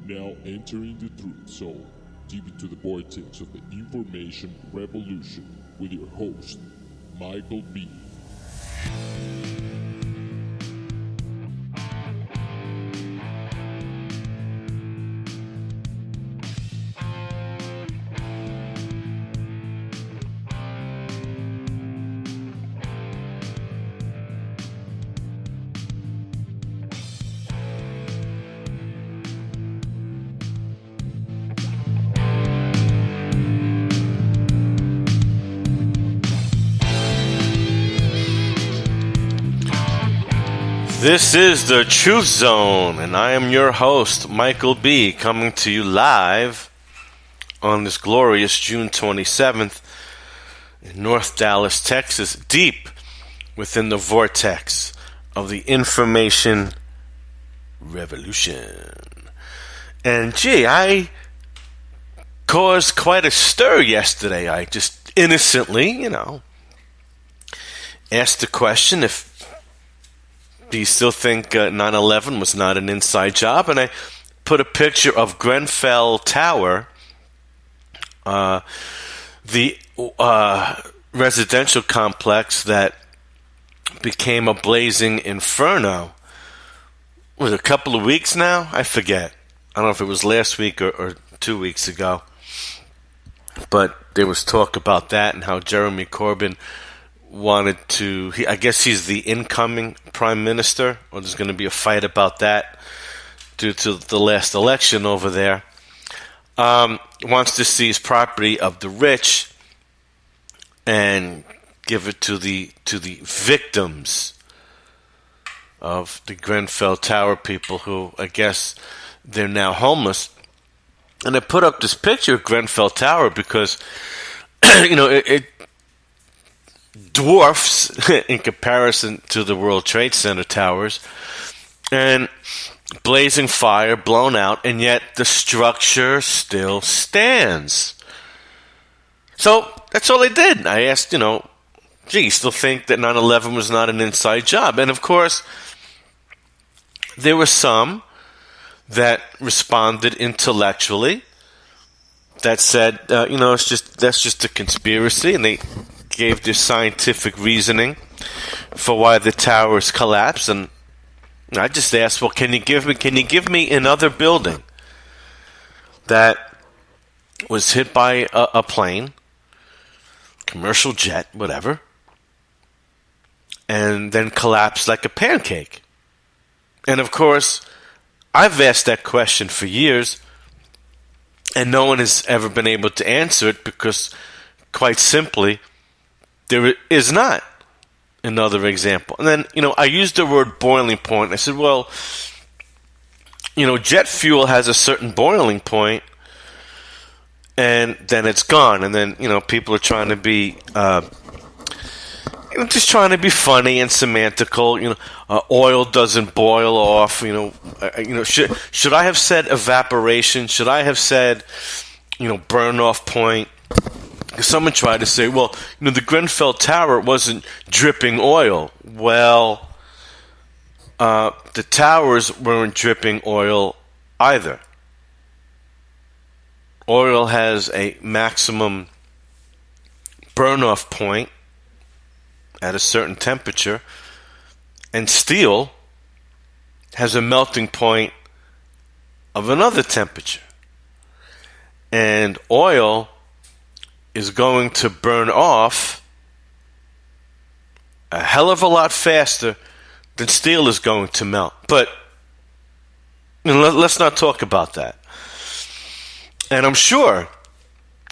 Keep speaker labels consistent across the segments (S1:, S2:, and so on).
S1: now entering the truth zone, deep into the vortex of the information revolution with your host, Michael B.
S2: This is the Truth Zone, and I am your host, Michael B., coming to you live on this glorious June 27th in North Dallas, Texas, deep within the vortex of the information revolution. And gee, I caused quite a stir yesterday. I just innocently, asked the question if do you still think 9/11 was not an inside job? And I put a picture of Grenfell Tower, the residential complex that became a blazing inferno. Was it a couple of weeks now? I forget. I don't know if it was last week or 2 weeks ago. But there was talk about that and how Jeremy Corbyn wanted to, I guess he's the incoming prime minister, or there's going to be a fight about that due to the last election over there. Wants to seize property of the rich and give it to the victims of the Grenfell Tower people who, I guess, they're now homeless. And I put up this picture of Grenfell Tower because, it dwarfs in comparison to the World Trade Center towers, and blazing fire, blown out, and yet the structure still stands. So that's all I did. I asked, you still think that 9/11 was not an inside job? And of course, there were some that responded intellectually that said, that's just a conspiracy, and they gave their scientific reasoning for why the towers collapsed. And I just asked, well, can you give me another building that was hit by a plane, commercial jet, whatever, and then collapsed like a pancake? And of course, I've asked that question for years, and no one has ever been able to answer it because, quite simply, there is not another example. And then, I used the word boiling point. I said, well, jet fuel has a certain boiling point, and then it's gone. And then, people are trying to be, just trying to be funny and semantical. Oil doesn't boil off. Should I have said evaporation? Should I have said, burn off point? Someone tried to say, well, the Grenfell Tower wasn't dripping oil. Well, the towers weren't dripping oil either. Oil has a maximum burn-off point at a certain temperature, and steel has a melting point of another temperature. And oil is going to burn off a hell of a lot faster than steel is going to melt. But let's not talk about that. And I'm sure,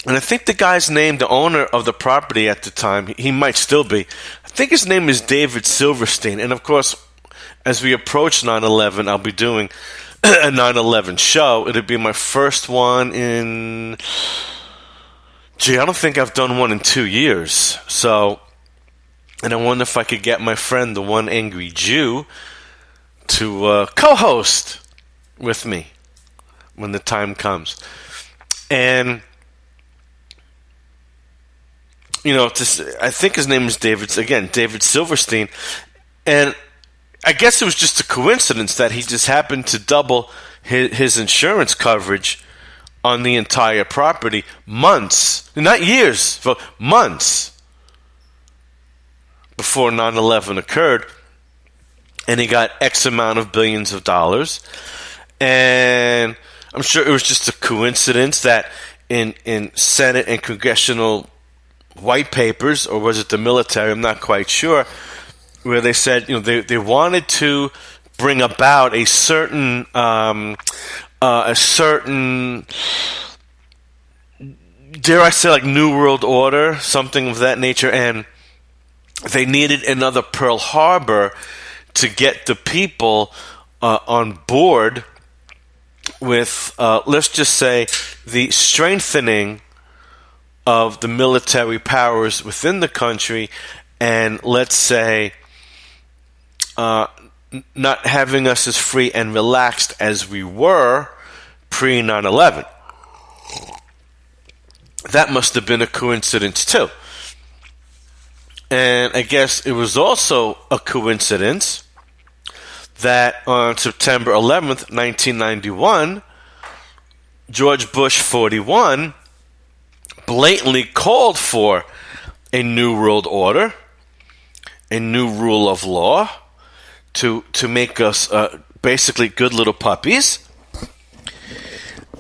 S2: and I think the guy's name, the owner of the property at the time, he might still be, I think his name is David Silverstein. And of course, as we approach 9/11, I'll be doing a 9/11 show. It'll be my first one in, I don't think I've done one in 2 years. So, and I wonder if I could get my friend, the One Angry Jew, to co-host with me when the time comes. And, I think his name is David Silverstein. And I guess it was just a coincidence that he just happened to double his insurance coverage on the entire property months, not years, but months before 9/11 occurred. And he got X amount of billions of dollars. And I'm sure it was just a coincidence that in Senate and congressional white papers, or was it the military, I'm not quite sure, where they said, they wanted to bring about a certain dare I say, like, New World Order, something of that nature, and they needed another Pearl Harbor to get the people on board with, let's just say, the strengthening of the military powers within the country, and let's say not having us as free and relaxed as we were pre 9/11. That must have been a coincidence too. And I guess it was also a coincidence that on September 11th, 1991, George Bush 41 blatantly called for a new world order, a new rule of law to make us basically good little puppies.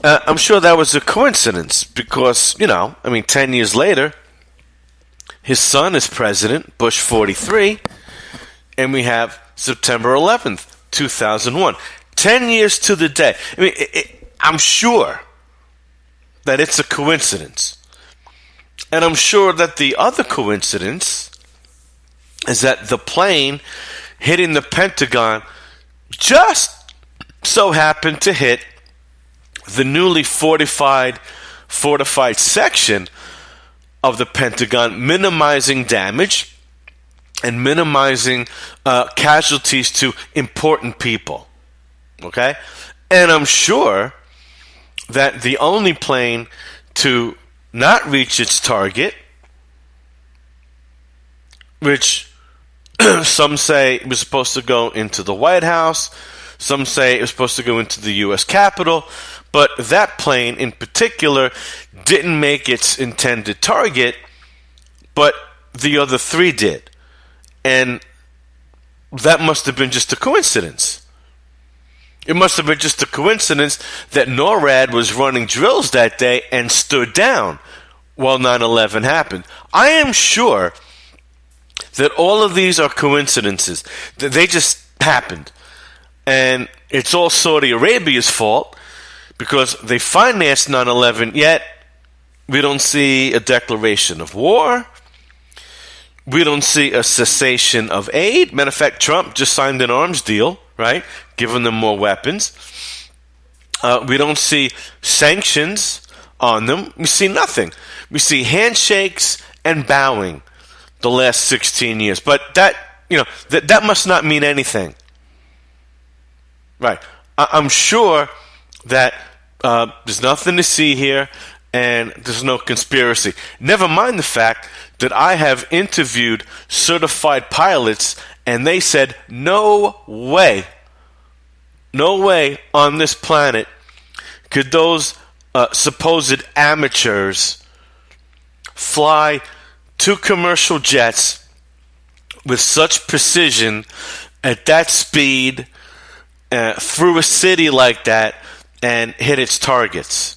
S2: I'm sure that was a coincidence because, 10 years later, his son is president, Bush 43, and we have September 11th, 2001. 10 years to the day. I'm sure that it's a coincidence. And I'm sure that the other coincidence is that the plane hitting the Pentagon just so happened to hit the newly fortified section of the Pentagon, minimizing damage and minimizing casualties to important people. Okay? And I'm sure that the only plane to not reach its target, which some say it was supposed to go into the White House, some say it was supposed to go into the U.S. Capitol, but that plane in particular didn't make its intended target, but the other three did. And that must have been just a coincidence. It must have been just a coincidence that NORAD was running drills that day and stood down while 9/11 happened. I am sure that all of these are coincidences. That they just happened. And it's all Saudi Arabia's fault because they financed 9/11, yet we don't see a declaration of war. We don't see a cessation of aid. Matter of fact, Trump just signed an arms deal, right? Giving them more weapons. We don't see sanctions on them. We see nothing. We see handshakes and bowing the last 16 years. But that must not mean anything. Right. I'm sure that there's nothing to see here and there's no conspiracy. Never mind the fact that I have interviewed certified pilots and they said, no way on this planet could those supposed amateurs fly two commercial jets with such precision at that speed through a city like that and hit its targets.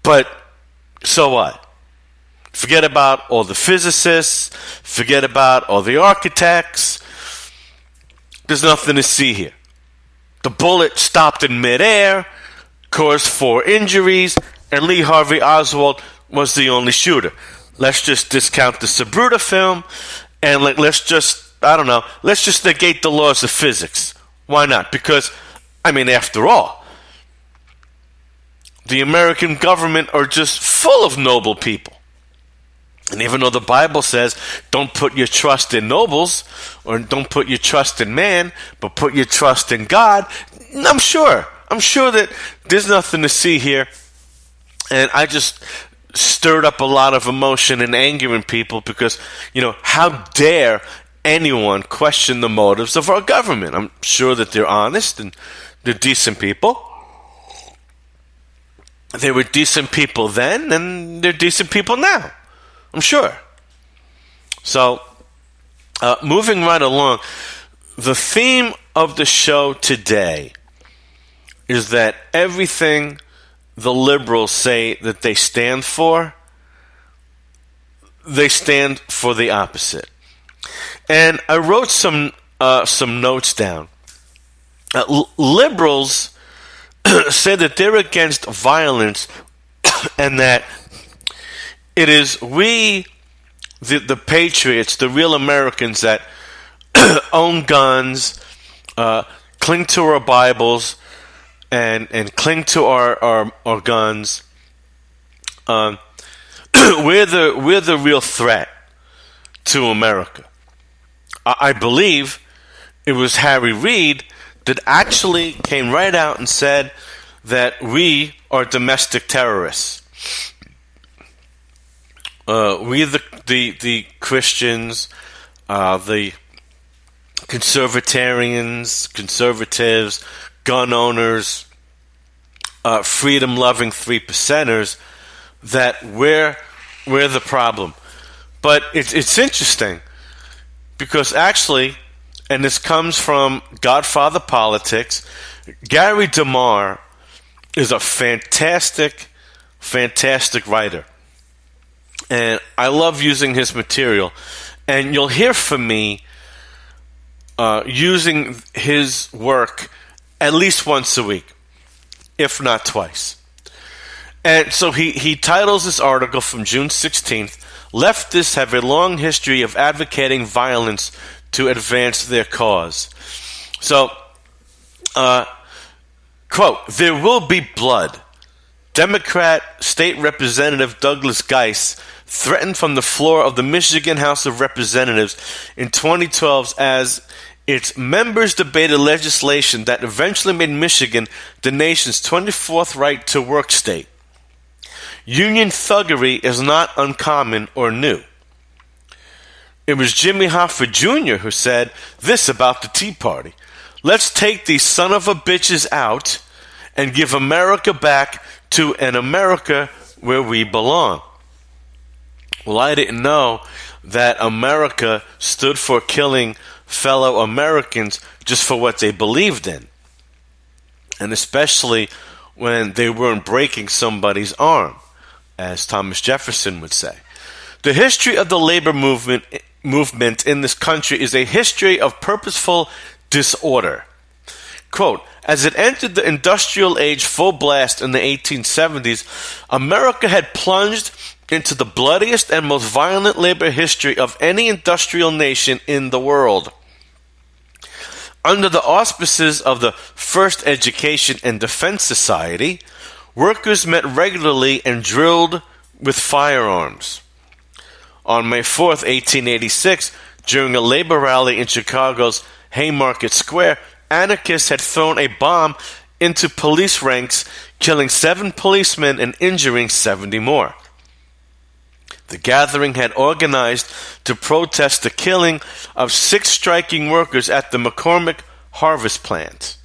S2: But so what? Forget about all the physicists, forget about all the architects. There's nothing to see here. The bullet stopped in midair, caused 4 injuries, and Lee Harvey Oswald was the only shooter. Let's just discount the Sabruta film, and let's just negate the laws of physics. Why not? Because, after all, the American government are just full of noble people. And even though the Bible says, don't put your trust in nobles, or don't put your trust in man, but put your trust in God, I'm sure that there's nothing to see here. And I just stirred up a lot of emotion and anger in people because, how dare anyone question the motives of our government? I'm sure that they're honest and they're decent people. they were decent people then, and they're decent people now, I'm sure. So, moving right along, the theme of the show today is that everything the liberals say that they stand for, they stand for the opposite. And I wrote some notes down. Liberals say that they're against violence and that it is we, the patriots, the real Americans that own guns, cling to our Bibles, and cling to our guns. We're the real threat to America. I believe it was Harry Reid that actually came right out and said that we are domestic terrorists. We the Christians, the conservatives, gun owners, freedom-loving 3%ers, that we're the problem. But it's interesting because actually, and this comes from Godfather Politics, Gary DeMar is a fantastic writer. And I love using his material. And you'll hear from me using his work at least once a week, if not twice. And so he titles this article from June 16th, "Leftists have a long history of advocating violence to advance their cause." So, quote, "There will be blood. Democrat State Representative Douglas Geis threatened from the floor of the Michigan House of Representatives in 2012 as its members debated legislation that eventually made Michigan the nation's 24th right to work state. Union thuggery is not uncommon or new. It was Jimmy Hoffa Jr. who said this about the Tea Party. Let's take these son of a bitches out and give America back to an America where we belong." Well, I didn't know that America stood for killing fellow Americans just for what they believed in. And especially when they weren't breaking somebody's arm, as Thomas Jefferson would say. The history of the labor movement in this country is a history of purposeful disorder. Quote, "As it entered the industrial age full blast in the 1870s, America had plunged into the bloodiest and most violent labor history of any industrial nation in the world. Under the auspices of the First Education and Defense Society, workers met regularly and drilled with firearms. On May 4th, 1886, during a labor rally in Chicago's Haymarket Square, anarchists had thrown a bomb into police ranks, killing 7 policemen and injuring 70 more. The gathering had organized to protest the killing of 6 striking workers at the McCormick Harvest Plant.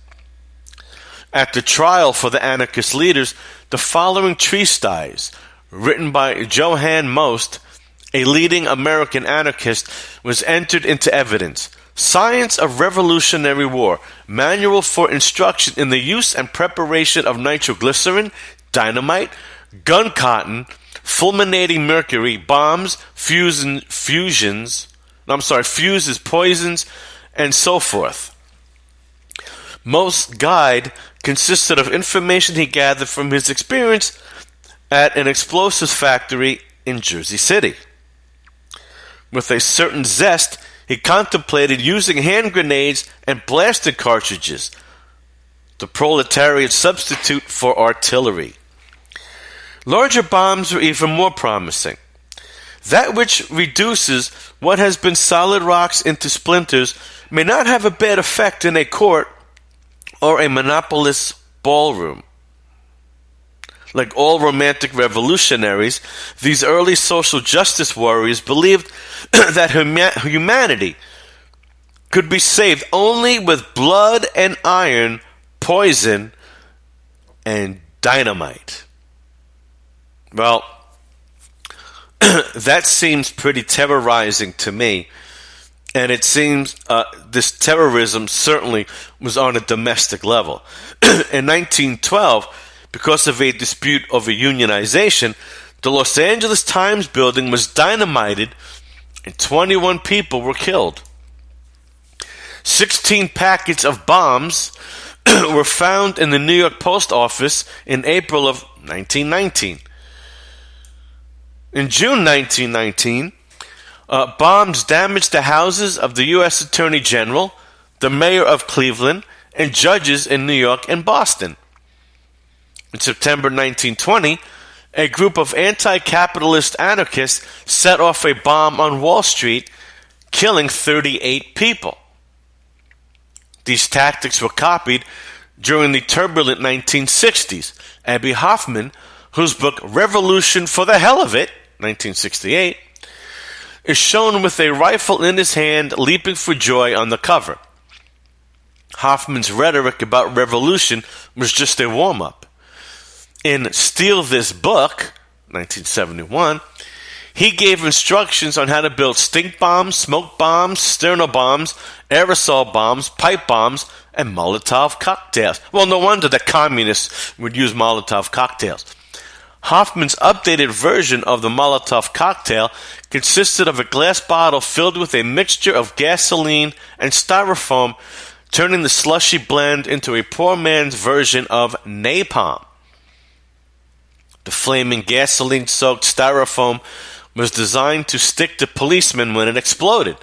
S2: At the trial for the anarchist leaders, the following treatise, written by Johann Most, a leading American anarchist, was entered into evidence. Science of Revolutionary War, Manual for Instruction in the Use and Preparation of Nitroglycerin, Dynamite, Gun Cotton, Fulminating Mercury, Bombs, Fuses, Poisons, and so forth. Most guide consisted of information he gathered from his experience at an explosives factory in Jersey City. With a certain zest, he contemplated using hand grenades and blaster cartridges, the proletariat substitute for artillery. Larger bombs were even more promising. That which reduces what has been solid rocks into splinters may not have a bad effect in a court or a monopolist's ballroom. Like all romantic revolutionaries, these early social justice warriors believed that humanity could be saved only with blood and iron, poison, and dynamite. Well, that seems pretty terrorizing to me. And it seems this terrorism certainly was on a domestic level. In 1912, because of a dispute over unionization, the Los Angeles Times building was dynamited and 21 people were killed. 16 packets of bombs were found in the New York Post Office in April of 1919. In June 1919, bombs damaged the houses of the U.S. Attorney General, the mayor of Cleveland, and judges in New York and Boston. In September 1920, a group of anti-capitalist anarchists set off a bomb on Wall Street, killing 38 people. These tactics were copied during the turbulent 1960s. Abbie Hoffman, whose book Revolution for the Hell of It, 1968, is shown with a rifle in his hand leaping for joy on the cover. Hoffman's rhetoric about revolution was just a warm-up. In Steal This Book, 1971, he gave instructions on how to build stink bombs, smoke bombs, sterno bombs, aerosol bombs, pipe bombs, and Molotov cocktails. Well, no wonder the communists would use Molotov cocktails. Hoffman's updated version of the Molotov cocktail consisted of a glass bottle filled with a mixture of gasoline and styrofoam, turning the slushy blend into a poor man's version of napalm. The flaming gasoline-soaked styrofoam was designed to stick to policemen when it exploded.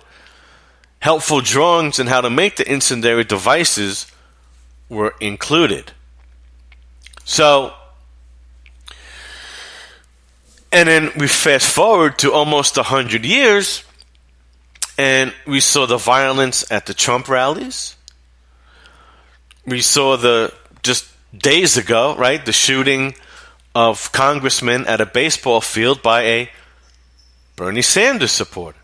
S2: Helpful drawings on how to make the incendiary devices were included. And then we fast forward to almost 100 years, and we saw the violence at the Trump rallies. We saw just days ago, right, the shooting of congressmen at a baseball field by a Bernie Sanders supporter.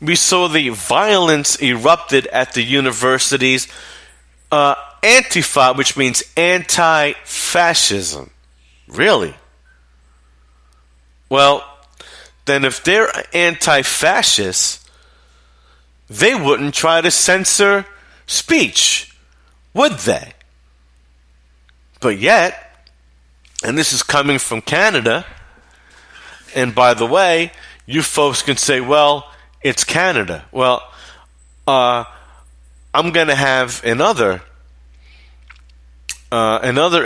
S2: We saw the violence erupted at the universities. Antifa, which means anti-fascism. Really? Well, then if they're anti-fascists, they wouldn't try to censor speech, would they? But yet, and this is coming from Canada, and by the way, you folks can say, well, it's Canada. Well, I'm going to have another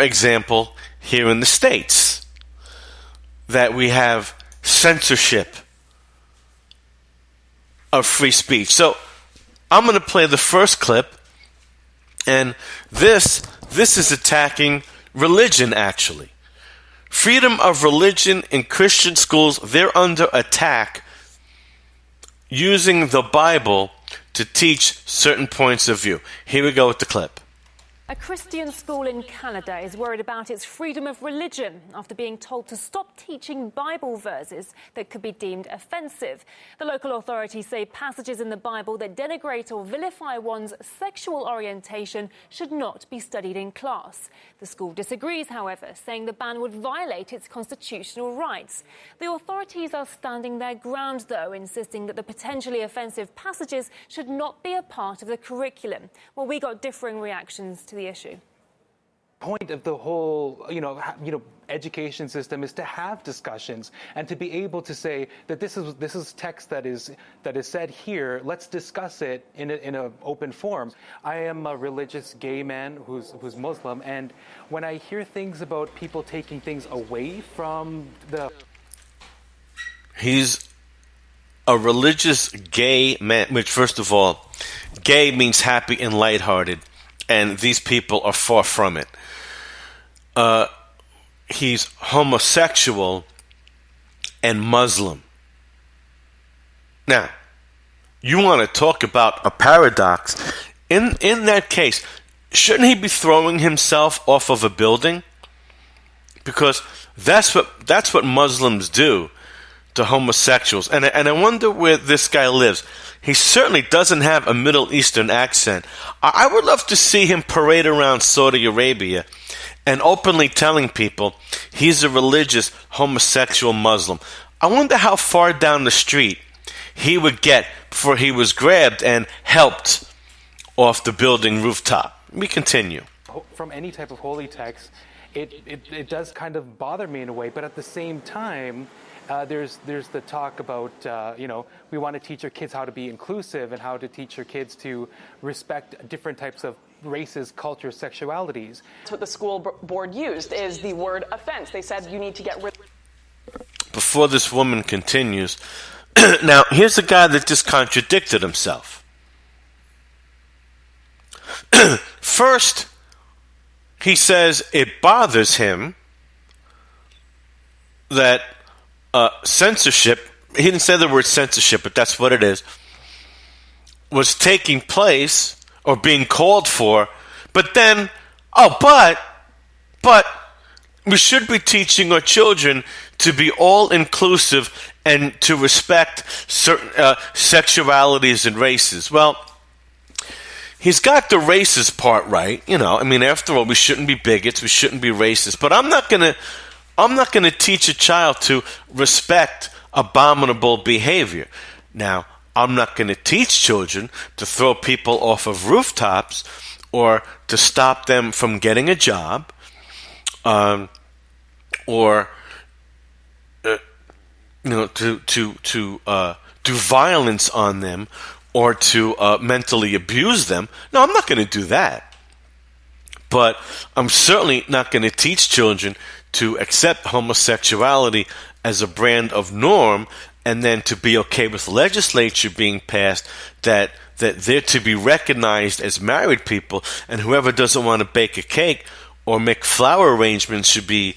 S2: example here in the States, that we have censorship of free speech. So I'm going to play the first clip, and this is attacking religion, actually. Freedom of religion in Christian schools, they're under attack using the Bible to teach certain points of view. Here we go with the clip.
S3: A Christian school in Canada is worried about its freedom of religion after being told to stop teaching Bible verses that could be deemed offensive. The local authorities say passages in the Bible that denigrate or vilify one's sexual orientation should not be studied in class. The school disagrees, however, saying the ban would violate its constitutional rights. The authorities are standing their ground, though, insisting that the potentially offensive passages should not be a part of the curriculum. Well, we got differing reactions to the issue.
S4: Point of the whole, education system is to have discussions and to be able to say that this is text that is said here. Let's discuss it in an open forum. I am a religious gay man who's Muslim, and when I hear things about people taking things away from the,
S2: he's a religious gay man. Which, first of all, gay means happy and lighthearted. And these people are far from it. He's homosexual and Muslim. Now, you want to talk about a paradox. In that case, shouldn't he be throwing himself off of a building? Because that's what Muslims do to homosexuals. And I wonder where this guy lives. He certainly doesn't have a Middle Eastern accent. I would love to see him parade around Saudi Arabia and openly telling people he's a religious homosexual Muslim. I wonder how far down the street he would get before he was grabbed and helped off the building rooftop. We continue.
S4: From any type of holy text, it does kind of bother me in a way, but at the same time, there's the talk about, we want to teach our kids how to be inclusive and how to teach our kids to respect different types of races, cultures, sexualities.
S5: That's what the school board used, is the word offense. They said you need to get rid.
S2: Before this woman continues, now here's a guy that just contradicted himself. First, he says it bothers him that censorship, he didn't say the word censorship, but that's what it is, was taking place or being called for, but then, but we should be teaching our children to be all-inclusive and to respect certain sexualities and races. Well, he's got the races part right. After all, we shouldn't be bigots, we shouldn't be racist, but I'm not going to teach a child to respect abominable behavior. Now, I'm not going to teach children to throw people off of rooftops or to stop them from getting a job, or to do violence on them or to mentally abuse them. No, I'm not going to do that. But I'm certainly not going to teach children to accept homosexuality as a brand of norm and then to be okay with legislature being passed that they're to be recognized as married people, and whoever doesn't want to bake a cake or make flower arrangements should be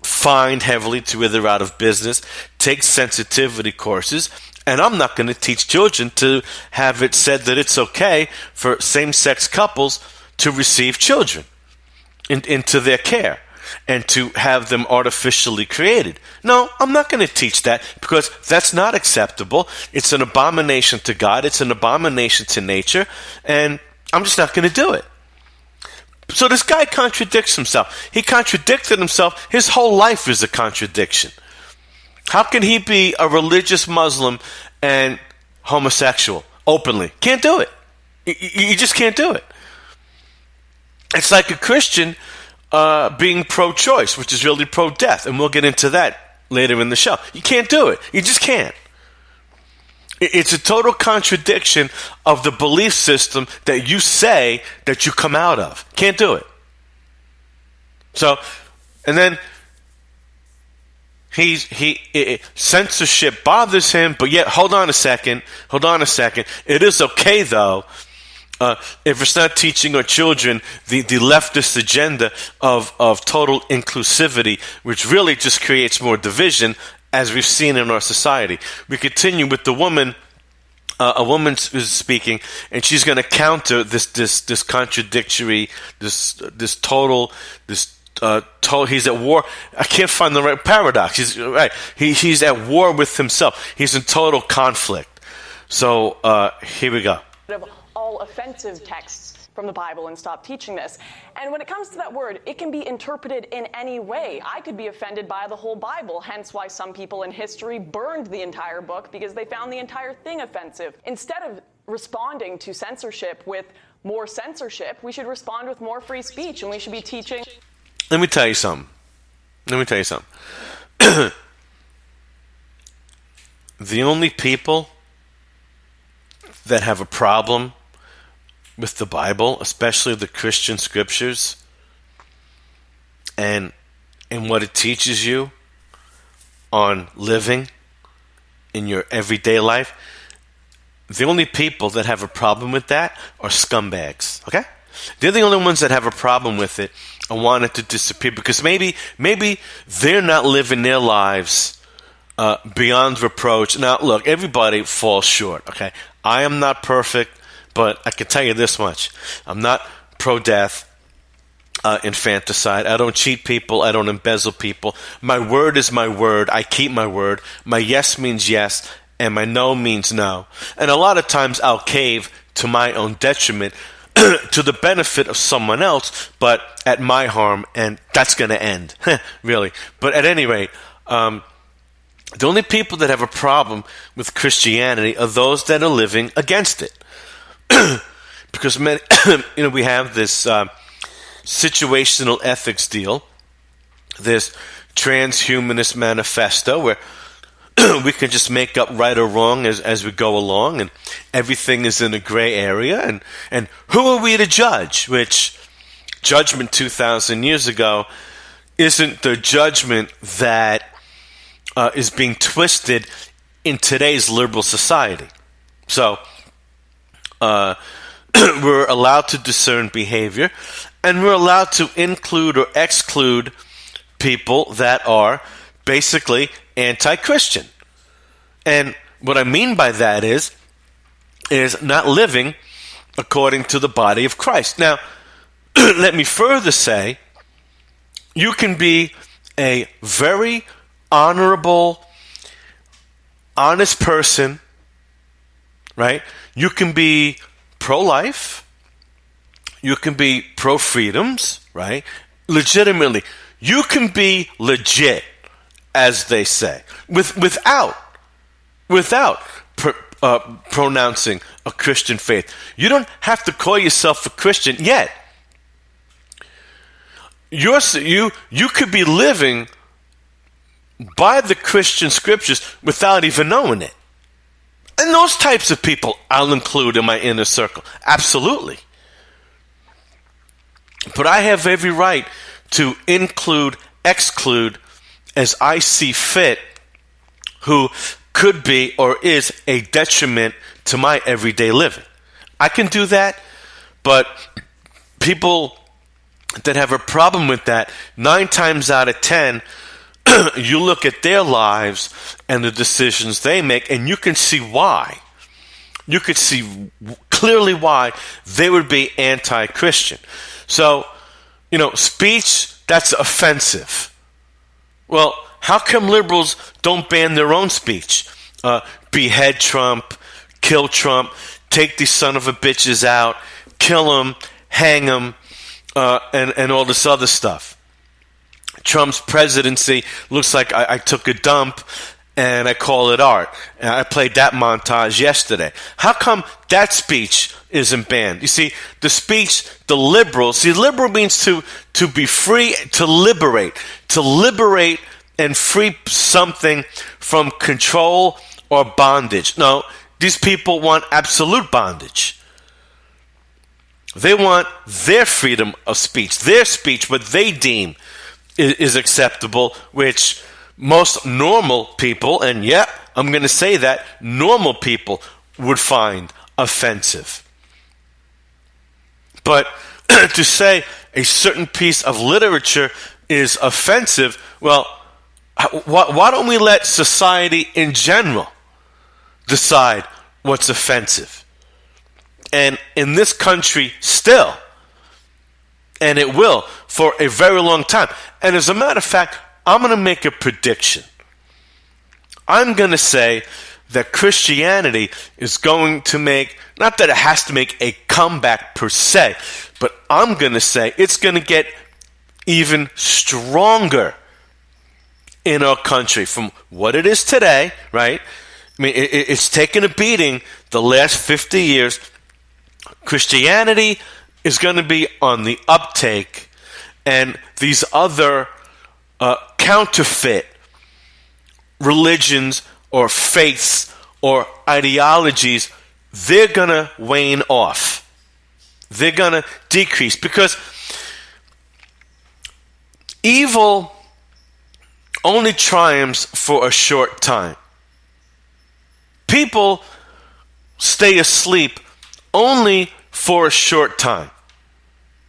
S2: fined heavily to either out of business, take sensitivity courses. And I'm not going to teach children to have it said that it's okay for same-sex couples to receive children into their care and to have them artificially created. No, I'm not going to teach that because that's not acceptable. It's an abomination to God. It's an abomination to nature. And I'm just not going to do it. So this guy contradicts himself. He contradicted himself. His whole life is a contradiction. How can he be a religious Muslim and homosexual openly? Can't do it. You just can't do it. It's like a Christian being pro-choice, which is really pro-death, and we'll get into that later in the show. You can't do it. You just can't. It's a total contradiction of the belief system that you say that you come out of. Can't do it. So, and then censorship bothers him, but yet, hold on a second. It is okay, though, if it's not teaching our children the leftist agenda of total inclusivity, which really just creates more division, as we've seen in our society. We continue with the woman. A woman is speaking, and she's going to counter this contradictory, total. He's at war. I can't find the right paradox. He's right. He's at war with himself. He's in total conflict. So here we go.
S5: All offensive texts from the Bible and stop teaching this. And when it comes to that word, it can be interpreted in any way. I could be offended by the whole Bible, hence why some people in history burned the entire book because they found the entire thing offensive. Instead of responding to censorship with more censorship, we should respond with more free speech, and we should be teaching.
S2: Let me tell you something. The only people that have a problem with the Bible, especially the Christian scriptures, and what it teaches you on living in your everyday life, the only people that have a problem with that are scumbags, okay? They're the only ones that have a problem with it and want it to disappear because maybe they're not living their lives beyond reproach. Now, look, everybody falls short, okay? I am not perfect. But I can tell you this much. I'm not pro-death, infanticide. I don't cheat people. I don't embezzle people. My word is my word. I keep my word. My yes means yes, and my no means no. And a lot of times I'll cave to my own detriment to the benefit of someone else, but at my harm, and that's going to end, really. But at any rate, the only people that have a problem with Christianity are those that are living against it. Because many, we have this situational ethics deal, this transhumanist manifesto where we can just make up right or wrong as we go along, and everything is in a gray area. And who are we to judge? Which judgment 2,000 years ago isn't the judgment that is being twisted in today's liberal society. So we're allowed to discern behavior, and we're allowed to include or exclude people that are basically anti-Christian. And what I mean by that is not living according to the body of Christ. Now, let me further say, you can be a very honorable, honest person, right? You can be pro-life. You can be pro-freedoms, right? Legitimately. You can be legit, as they say, without pronouncing a Christian faith. You don't have to call yourself a Christian yet. You could be living by the Christian scriptures without even knowing it. And those types of people I'll include in my inner circle. Absolutely. But I have every right to include, exclude, as I see fit, who could be or is a detriment to my everyday living. I can do that, but people that have a problem with that, 9 times out of 10, you look at their lives and the decisions they make, and you can see why. You could see clearly why they would be anti-Christian. So, speech that's offensive. Well, how come liberals don't ban their own speech? Behead Trump, kill Trump, take these son of a bitches out, kill them, hang them, and all this other stuff. Trump's presidency looks like I took a dump and I call it art. And I played that montage yesterday. How come that speech isn't banned? You see, the speech, the liberal, liberal means to be free, to liberate and free something from control or bondage. No, these people want absolute bondage. They want their freedom of speech, their speech, what they deem is acceptable, which most normal people, and I'm going to say that, normal people would find offensive. But to say a certain piece of literature is offensive, well, why don't we let society in general decide what's offensive? And in this country still, and it will for a very long time. And as a matter of fact, I'm going to make a prediction. I'm going to say that Christianity is going to make, not that it has to make a comeback per se, but I'm going to say it's going to get even stronger in our country from what it is today, right? I mean, it's taken a beating the last 50 years. Christianity is going to be on the uptake, and these other counterfeit religions or faiths or ideologies, they're going to wane off. They're going to decrease because evil only triumphs for a short time. People stay asleep only for a short time.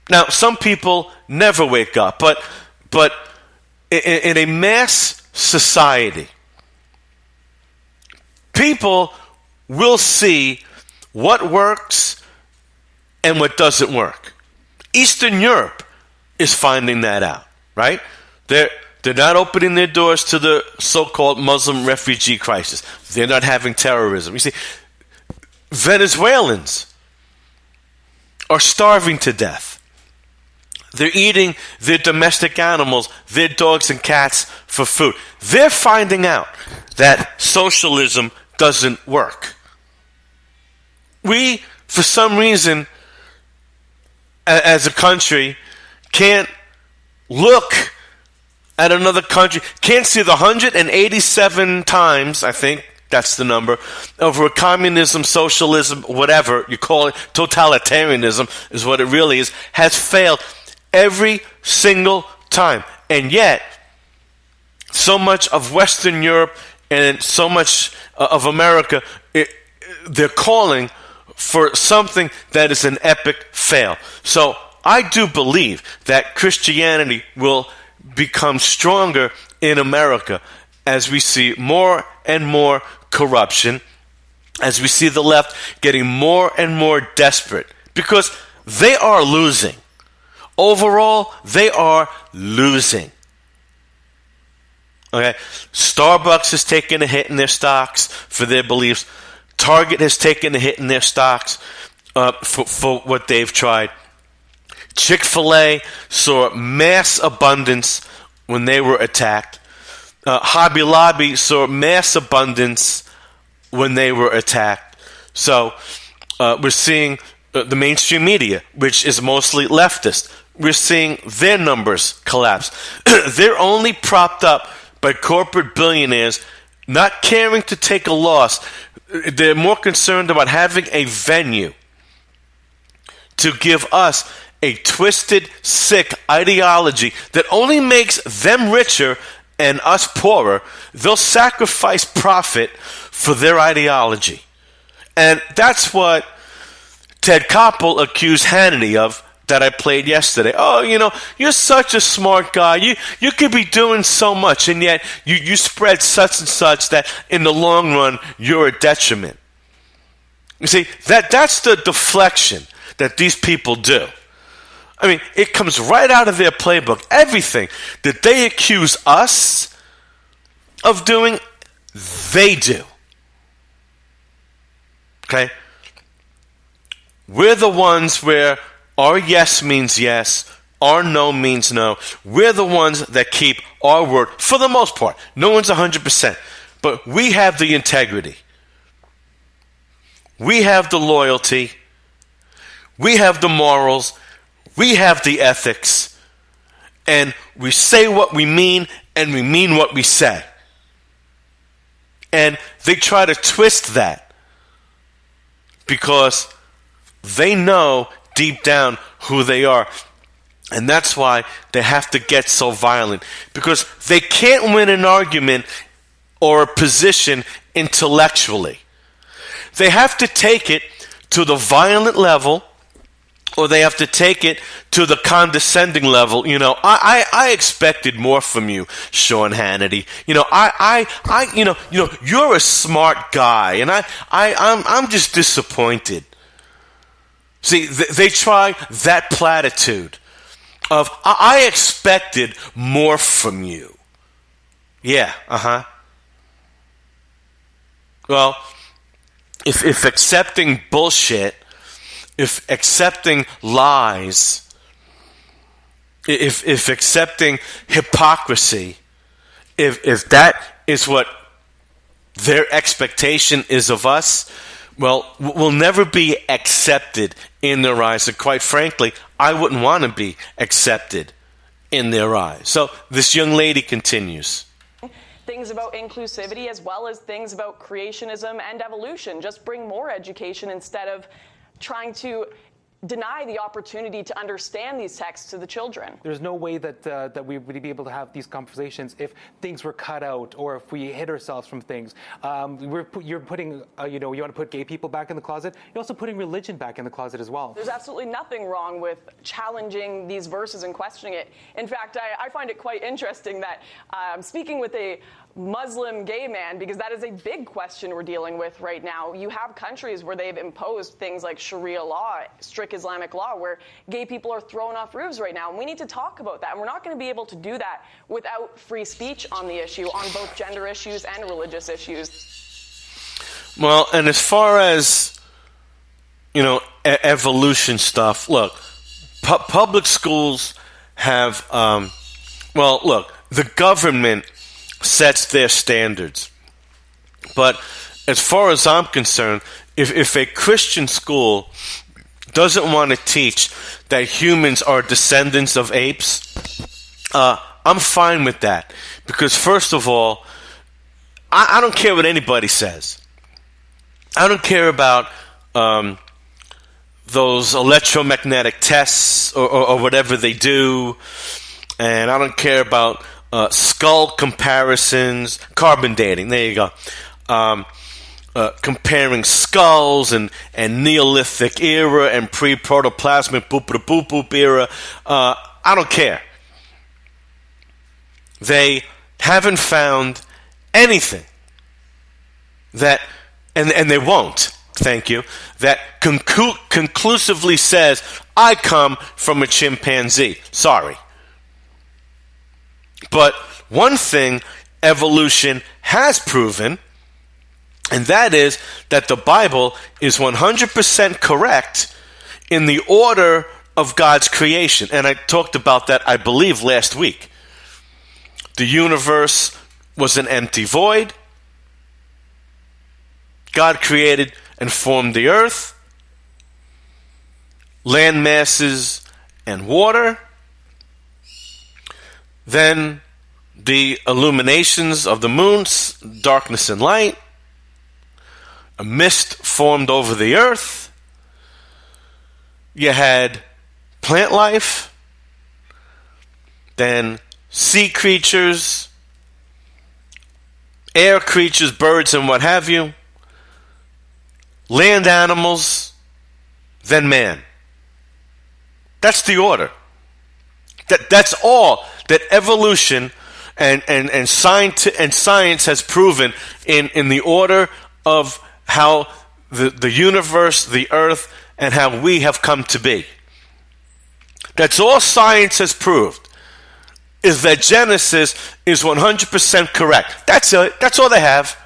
S2: Now, some people never wake up, but in a mass society, people will see what works and what doesn't work. Eastern Europe is finding that out, right? They're not opening their doors to the so-called Muslim refugee crisis. They're not having terrorism. You see, Venezuelans are starving to death. They're eating their domestic animals, their dogs and cats, for food. They're finding out that socialism doesn't work. We, for some reason, as a country, can't look at another country, can't see the 187 times, I think that's the number, of where communism, socialism, whatever you call it, totalitarianism is what it really is, has failed every single time. And yet, so much of Western Europe and so much of America, they're calling for something that is an epic fail. So I do believe that Christianity will become stronger in America as we see more and more corruption, as we see the left getting more and more desperate, because they are losing. Overall, they are losing. Okay, Starbucks has taken a hit in their stocks for their beliefs. Target has taken a hit in their stocks for what they've tried. Chick-fil-A saw mass abundance when they were attacked. Hobby Lobby saw mass abundance when they were attacked. So we're seeing the mainstream media, which is mostly leftist, we're seeing their numbers collapse. They're only propped up by corporate billionaires not caring to take a loss. They're more concerned about having a venue to give us a twisted, sick ideology that only makes them richer and us poorer. They'll sacrifice profit for their ideology. And that's what Ted Koppel accused Hannity of, that I played yesterday. Oh, you're such a smart guy. You could be doing so much, and yet you spread such and such that in the long run, you're a detriment. You see, that's the deflection that these people do. I mean, it comes right out of their playbook. Everything that they accuse us of doing, they do. Okay? We're the ones where our yes means yes, our no means no. We're the ones that keep our word, for the most part. No one's 100%. But we have the integrity. We have the loyalty. We have the morals. We have the ethics. And we say what we mean, and we mean what we say. And they try to twist that because they know deep down who they are. And that's why they have to get so violent, because they can't win an argument or a position intellectually. They have to take it to the violent level, or they have to take it to the condescending level. I expected more from you, Sean Hannity. You're a smart guy, and I'm just disappointed. See, they try that platitude of, I expected more from you. Yeah, Well, if accepting bullshit, if accepting lies, if accepting hypocrisy, if that is what their expectation is of us, well, we'll never be accepted in their eyes. And quite frankly, I wouldn't want to be accepted in their eyes. So this young lady continues.
S5: Things about inclusivity as well as things about creationism and evolution. Just bring more education instead of trying to deny the opportunity to understand these texts to the children.
S4: There's no way that we would be able to have these conversations if things were cut out or if we hid ourselves from things. You're putting, you want to put gay people back in the closet. You're also putting religion back in the closet as well.
S5: There's absolutely nothing wrong with challenging these verses and questioning it. In fact, I find it quite interesting that I'm speaking with a Muslim gay man, because that is a big question we're dealing with right now. You have countries where they've imposed things like Sharia law, strict Islamic law, where gay people are thrown off roofs right now. And we need to talk about that. And we're not going to be able to do that without free speech on the issue, on both gender issues and religious issues.
S2: Well, and as far as, evolution stuff. Look, public schools have, look, the government sets their standards. But as far as I'm concerned, if a Christian school doesn't want to teach that humans are descendants of apes, I'm fine with that. Because first of all, I don't care what anybody says. I don't care about those electromagnetic tests or whatever they do. And I don't care about skull comparisons, carbon dating. There you go. Comparing skulls and Neolithic era and pre-protoplasmic boop-a-boop-boop era. I don't care. They haven't found anything that, and they won't, thank you, that conclusively says, I come from a chimpanzee. Sorry. But one thing evolution has proven, and that is that the Bible is 100% correct in the order of God's creation. And I talked about that, I believe, last week. The universe was an empty void. God created and formed the earth, land masses, and water. Then the illuminations of the moon, darkness and light. A mist formed over the earth. You had plant life. Then sea creatures, air creatures, birds and what have you. Land animals, then man. That's the order. That's all that evolution and science has proven in the order of how the universe, the earth, and how we have come to be. That's all science has proved, is that Genesis is 100% correct. That's it. That's all they have.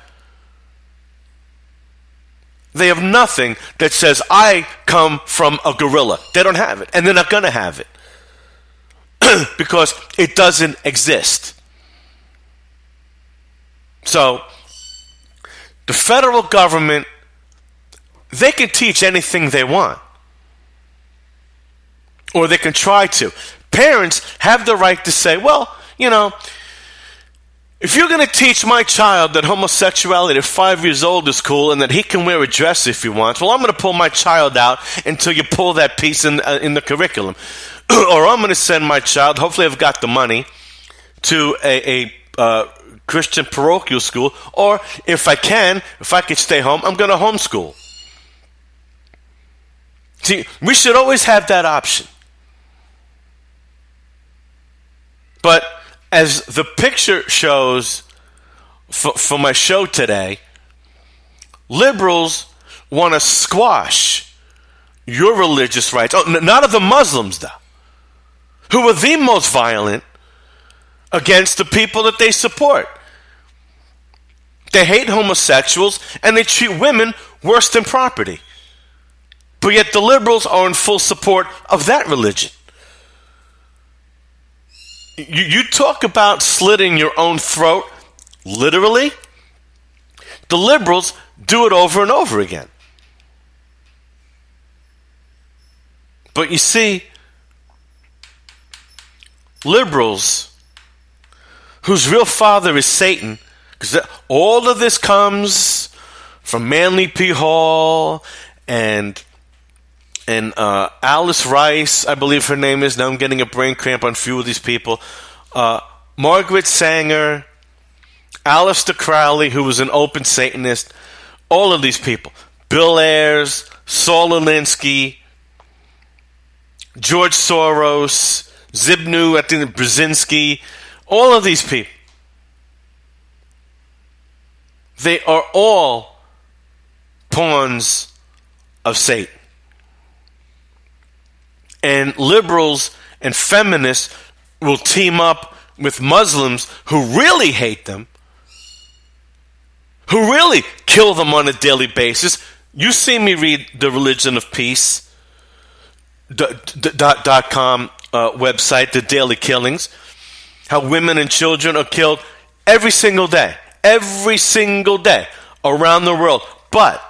S2: They have nothing that says, I come from a gorilla. They don't have it, and they're not going to have it. Because it doesn't exist. So, the federal government, they can teach anything they want. Or they can try to. Parents have the right to say, well, you know, if you're going to teach my child that homosexuality at 5 years old is cool and that he can wear a dress if he wants, well, I'm going to pull my child out until you pull that piece in the curriculum. Or I'm going to send my child, hopefully I've got the money, to a Christian parochial school. Or if I could stay home, I'm going to homeschool. See, we should always have that option. But as the picture shows for my show today, liberals want to squash your religious rights. Oh, not of the Muslims, though, who are the most violent against the people that they support. They hate homosexuals and they treat women worse than property. But yet the liberals are in full support of that religion. You talk about slitting your own throat, literally. The liberals do it over and over again. But you see, liberals whose real father is Satan, because all of this comes from Manly P. Hall and Alice Rice, I believe her name is. Now I'm getting a brain cramp on a few of these people. Margaret Sanger, Aleister Crowley, who was an open Satanist. All of these people. Bill Ayers, Saul Alinsky, George Soros, Zbigniew, I think Brzezinski. All of these people. They are all pawns of Satan. And liberals and feminists will team up with Muslims who really hate them, who really kill them on a daily basis. You see me read The Religion of Peace. website, The Daily Killings, how women and children are killed every single day around the world. But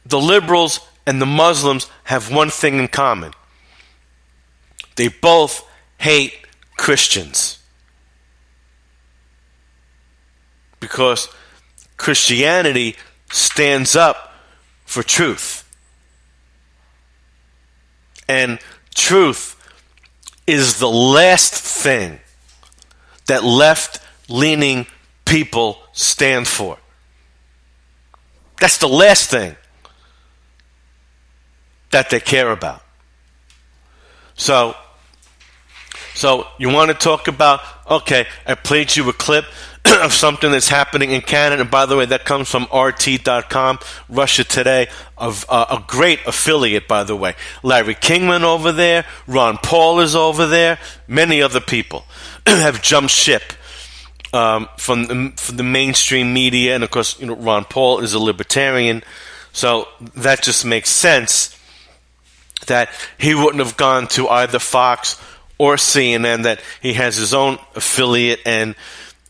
S2: the liberals and the Muslims have one thing in common. They both hate Christians. Because Christianity stands up for truth. And truth is the last thing that left-leaning people stand for. That's the last thing that they care about. So you want to talk about, okay, I played you a clip of something that's happening in Canada. And by the way, that comes from RT.com, Russia Today, of a great affiliate, by the way. Larry King went over there. Ron Paul is over there. Many other people have jumped ship from the mainstream media. And, of course, Ron Paul is a libertarian. So that just makes sense that he wouldn't have gone to either Fox or CNN, that he has his own affiliate, and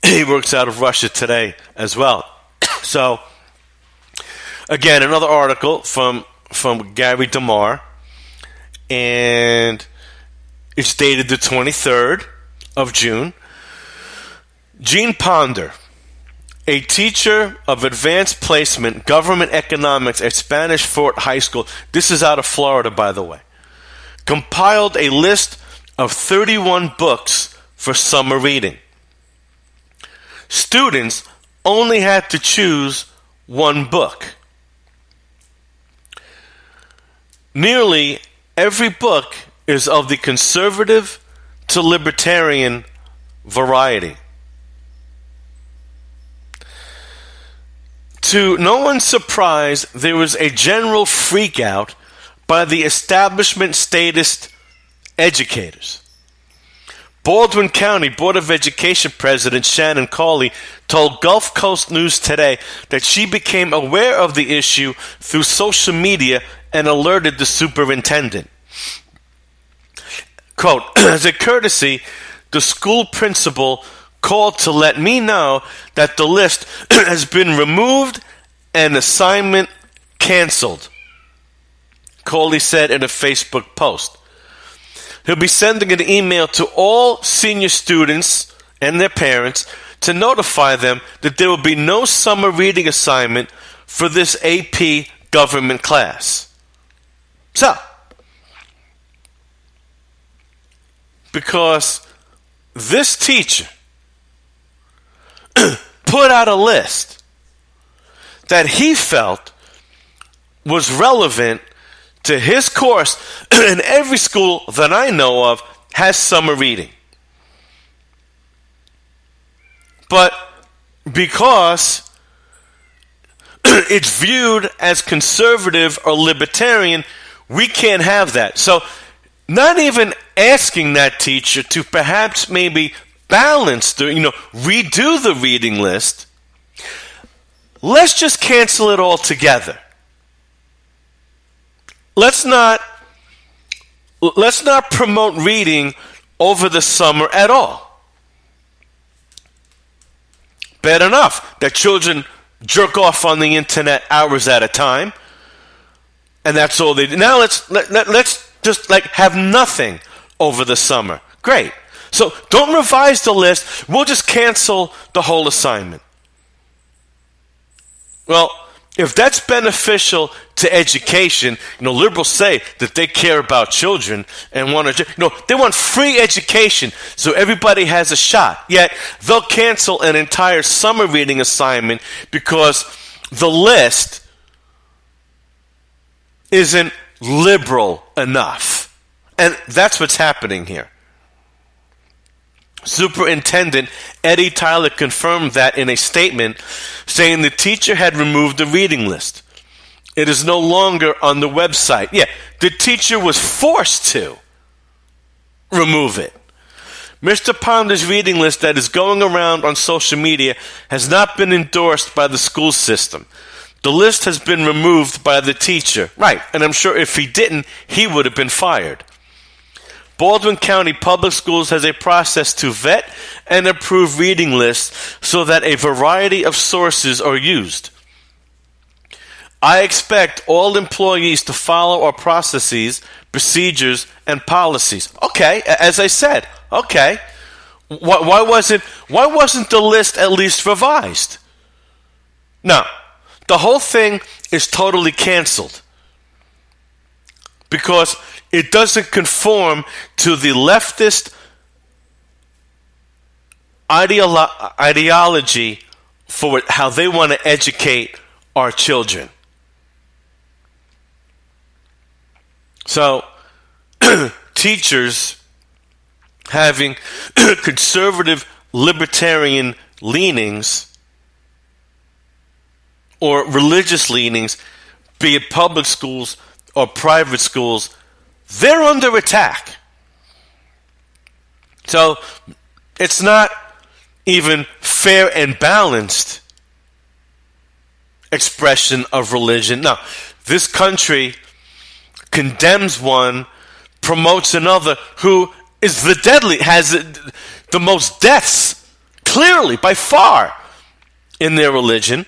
S2: he works out of Russia Today as well. So, again, another article from Gary DeMar, and it's dated the 23rd of June. Jean Ponder, a teacher of advanced placement government economics at Spanish Fort High School, this is out of Florida, by the way, compiled a list of 31 books for summer reading. Students only had to choose one book. Nearly every book is of the conservative to libertarian variety. To no one's surprise, there was a general freakout by the establishment statist educators. Baldwin County Board of Education President Shannon Cawley told Gulf Coast News Today that she became aware of the issue through social media and alerted the superintendent. Quote, as a courtesy, the school principal called to let me know that the list has been removed and assignment canceled, Cawley said in a Facebook post. He'll be sending an email to all senior students and their parents to notify them that there will be no summer reading assignment for this AP government class. So, because this teacher put out a list that he felt was relevant to his course, and every school that I know of has summer reading. But because it's viewed as conservative or libertarian, we can't have that. So not even asking that teacher to perhaps maybe balance redo the reading list. Let's just cancel it all together. Let's not promote reading over the summer at all. Bad enough that children jerk off on the internet hours at a time, and that's all they do. Now let's just have nothing over the summer. Great. So don't revise the list. We'll just cancel the whole assignment. Well, if that's beneficial to education, liberals say that they care about children and want to, they want free education so everybody has a shot. Yet they'll cancel an entire summer reading assignment because the list isn't liberal enough. And that's what's happening here. Superintendent Eddie Tyler confirmed that in a statement, saying the teacher had removed the reading list. It is no longer on the website. Yeah, the teacher was forced to remove it. Mr. Ponder's reading list that is going around on social media has not been endorsed by the school system. The list has been removed by the teacher. Right, and I'm sure if he didn't, he would have been fired. Baldwin County Public Schools has a process to vet and approve reading lists so that a variety of sources are used. I expect all employees to follow our processes, procedures, and policies. Okay, as I said, okay. Why wasn't the list at least revised? No, the whole thing is totally canceled because it doesn't conform to the leftist ideology for how they want to educate our children. So, teachers having conservative libertarian leanings or religious leanings, be it public schools or private schools, they're under attack. So it's not even fair and balanced expression of religion. No, this country condemns one, promotes another who is has the most deaths, clearly, by far, in their religion.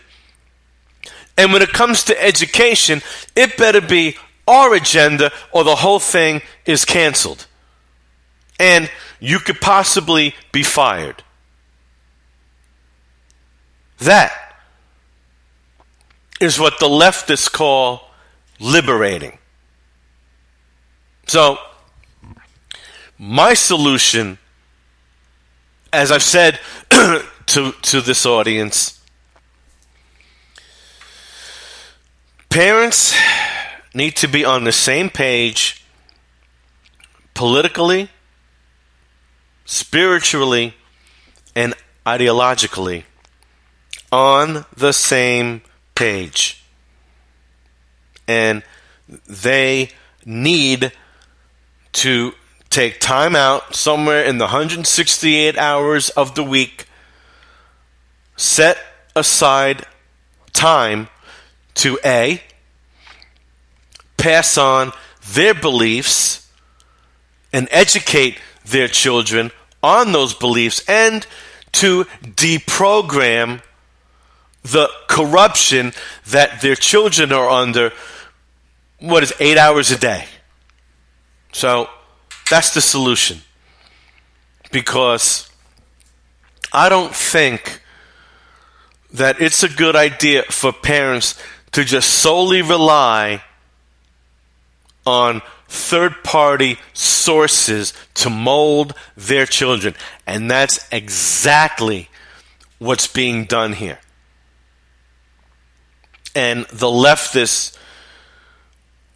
S2: And when it comes to education, it better be our agenda or the whole thing is canceled. And you could possibly be fired. That is what the leftists call liberating. So, my solution, as I've said to this audience, parents need to be on the same page politically, spiritually, and ideologically, on the same page. And they need to take time out somewhere in the 168 hours of the week, set aside time to A, pass on their beliefs and educate their children on those beliefs, and to deprogram the corruption that their children are under, 8 hours a day. So that's the solution. Because I don't think that it's a good idea for parents to just solely rely on third-party sources to mold their children. And that's exactly what's being done here. And the leftists,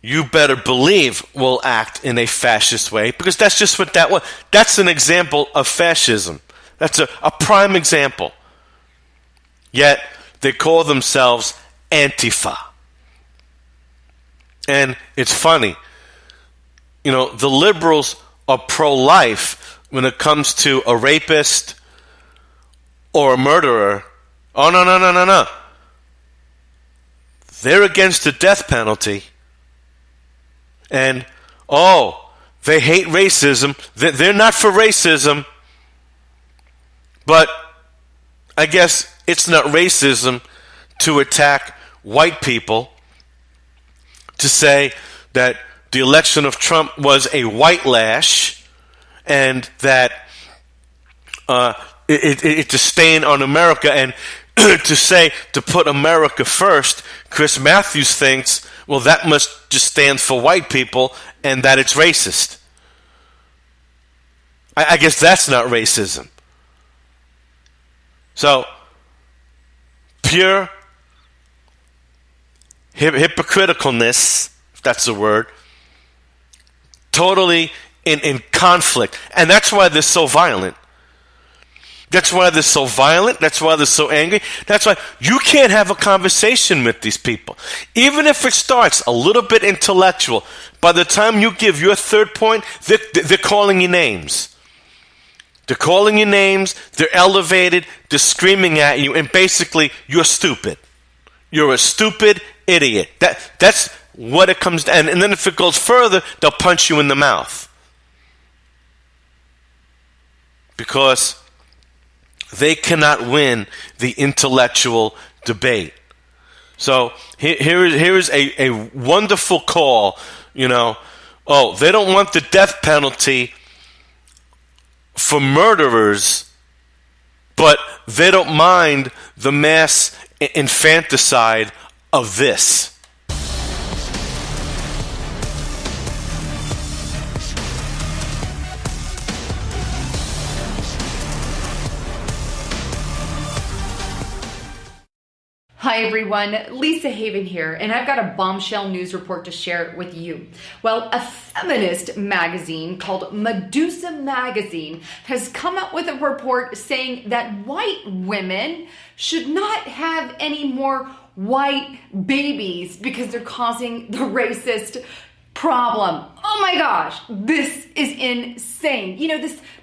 S2: you better believe, will act in a fascist way, because that's just what that was. That's an example of fascism. That's a prime example. Yet they call themselves Antifa. And it's funny. You know, the liberals are pro-life when it comes to a rapist or a murderer. Oh, no. They're against the death penalty. And, they hate racism. They're not for racism. But I guess it's not racism to attack white people, to say that the election of Trump was a white lash, and that it's a stain on America, and to put America first. Chris Matthews thinks, well, that must just stand for white people, and that it's racist. I guess that's not racism. So, pure hypocriticalness, if that's a word, totally in conflict. And that's why they're so violent. That's why they're so violent. That's why they're so angry. That's why you can't have a conversation with these people. Even if it starts a little bit intellectual, by the time you give your third point, they're calling you names. They're calling you names. They're elevated. They're screaming at you. And basically, you're stupid. You're a stupid idiot. That's what it comes to. And then if it goes further, they'll punch you in the mouth. Because they cannot win the intellectual debate. So here is a wonderful call, Oh, they don't want the death penalty for murderers, but they don't mind the mass infanticide of this.
S6: Hi everyone, Lisa Haven here, and I've got a bombshell news report to share with you. Well, a feminist magazine called Medusa Magazine has come up with a report saying that white women should not have any more white babies because they're causing the racist problem. Oh my gosh, this is insane.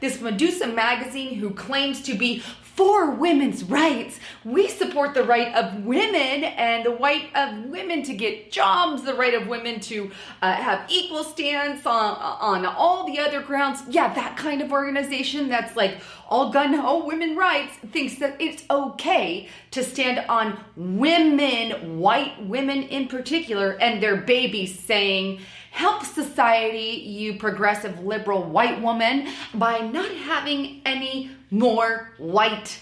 S6: This Medusa Magazine, who claims to be for women's rights. We support the right of women and the right of women to get jobs, the right of women to have equal stance on all the other grounds. Yeah, that kind of organization that's like all gun-ho women rights thinks that it's okay to stand on women, white women in particular, and their babies, saying, help society, you progressive liberal white woman, by not having any more white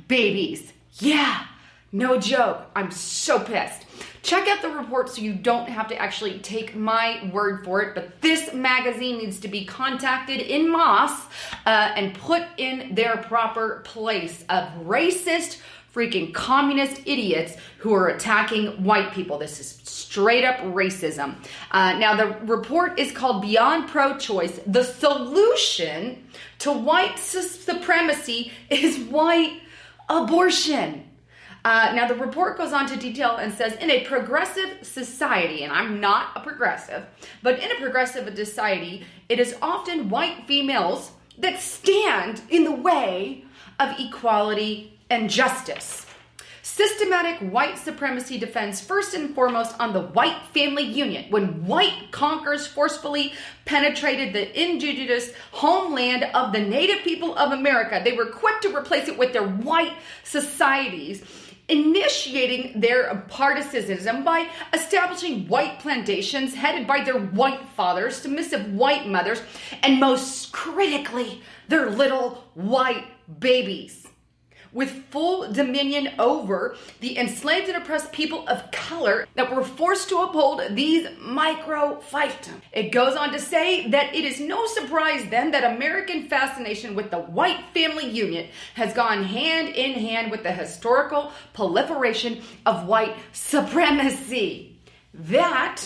S6: babies. Yeah, no joke. I'm so pissed. Check out the report so you don't have to actually take my word for it, but this magazine needs to be contacted en masse and put in their proper place of racist, freaking communist idiots who are attacking white people. This is straight up racism. Now, the report is called Beyond Pro-Choice. The solution to white supremacy is white abortion. Now, the report goes on to detail and says, in a progressive society, and I'm not a progressive, but in a progressive society, it is often white females that stand in the way of equality and justice. Systematic white supremacy depends first and foremost on the white family unit. When white conquerors forcefully penetrated the indigenous homeland of the native people of America, they were quick to replace it with their white societies, initiating their partisanism by establishing white plantations headed by their white fathers, submissive white mothers, and most critically, their little white babies, with full dominion over the enslaved and oppressed people of color that were forced to uphold these micro-fiefdoms. It goes on to say that it is no surprise then that American fascination with the white family unit has gone hand in hand with the historical proliferation of white supremacy. That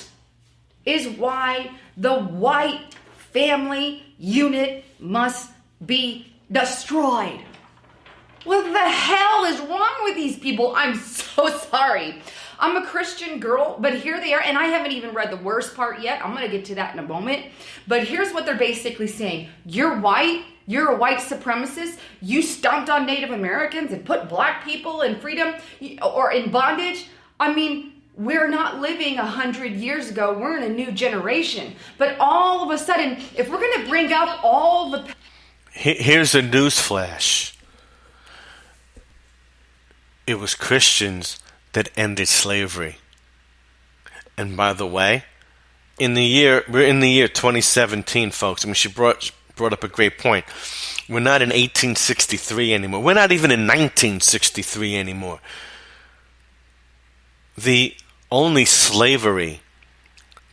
S6: is why the white family unit must be destroyed. What the hell is wrong with these people? I'm so sorry. I'm a Christian girl, but here they are, and I haven't even read the worst part yet. I'm going to get to that in a moment. But here's what they're basically saying. You're white. You're a white supremacist. You stomped on Native Americans and put black people in freedom or in bondage. I mean, we're not living 100 years ago. We're in a new generation. But all of a sudden, if we're going to bring up all the...
S2: Here's a news flash. It was Christians that ended slavery. And by the way, we're in the year 2017, folks. I mean, she brought up a great point. We're not in 1863 anymore. We're not even in 1963 anymore. The only slavery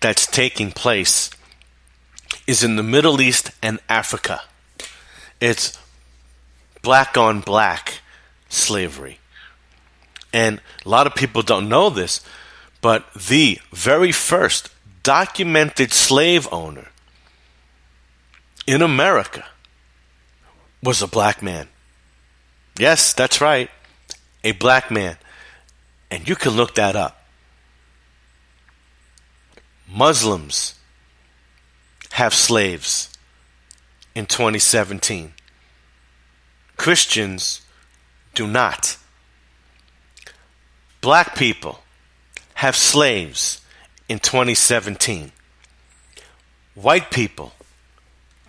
S2: that's taking place is in the Middle East and Africa. It's black on black slavery. And a lot of people don't know this, but the very first documented slave owner in America was a black man. Yes, that's right, a black man. And you can look that up. Muslims have slaves in 2017. Christians do not. Black people have slaves in 2017. White people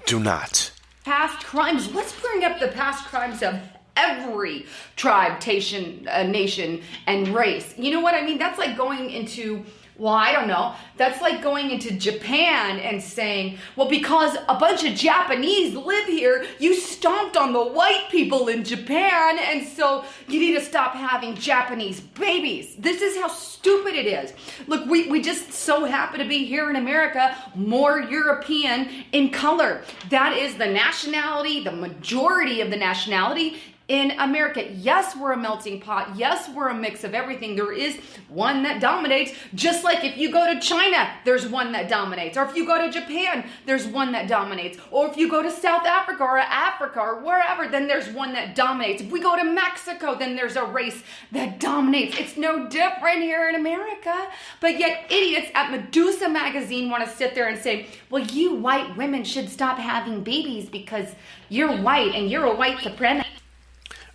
S2: do not.
S6: Past crimes. Let's bring up the past crimes of every tribe, nation, and race. You know what I mean? That's like going into, well, I don't know. That's like going into Japan and saying, well, because a bunch of Japanese live here, you stomped on the white people in Japan, and so you need to stop having Japanese babies. This is how stupid it is. Look, we just so happen to be here in America, more European in color. That is the nationality, the majority of the nationality in America. Yes, we're a melting pot. Yes, we're a mix of everything. There is one that dominates, just like if you go to China, there's one that dominates. Or if you go to Japan, there's one that dominates. Or if you go to South Africa or wherever, then there's one that dominates. If we go to Mexico, then there's a race that dominates. It's no different here in America. But yet idiots at Medusa magazine want to sit there and say, well, you white women should stop having babies because you're white and you're a white supremacist.